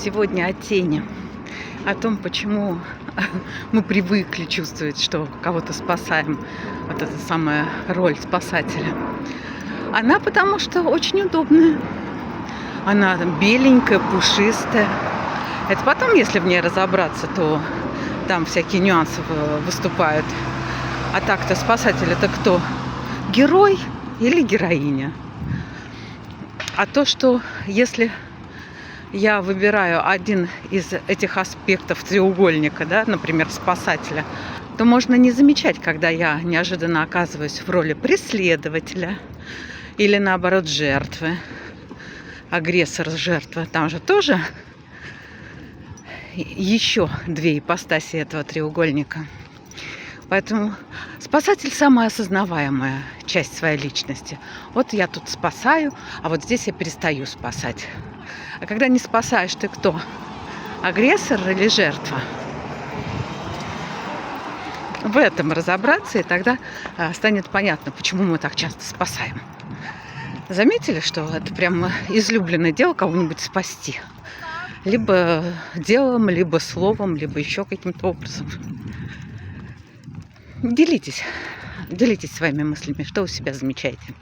Сегодня о тени, о том, почему мы привыкли чувствовать, что кого-то спасаем. Вот эта самая роль спасателя. Она потому что очень удобная. Она там беленькая, пушистая. Это потом, если в ней разобраться, то там всякие нюансы выступают. А так-то спасатель — это кто? Герой или героиня? А то, что если я выбираю один из этих аспектов треугольника, да, например, спасателя, то можно не замечать, когда я неожиданно оказываюсь в роли преследователя или, наоборот, жертвы. Агрессор-жертва. Там же тоже еще две ипостаси этого треугольника. Поэтому спасатель — самая осознаваемая часть своей личности. Вот я тут спасаю, а вот здесь я перестаю спасать. А когда не спасаешь, ты кто? Агрессор или жертва? В этом разобраться, и тогда станет понятно, почему мы так часто спасаем. Заметили, что это прям излюбленное дело — кого-нибудь спасти? Либо делом, либо словом, либо еще каким-то образом. Делитесь своими мыслями, что у себя замечаете.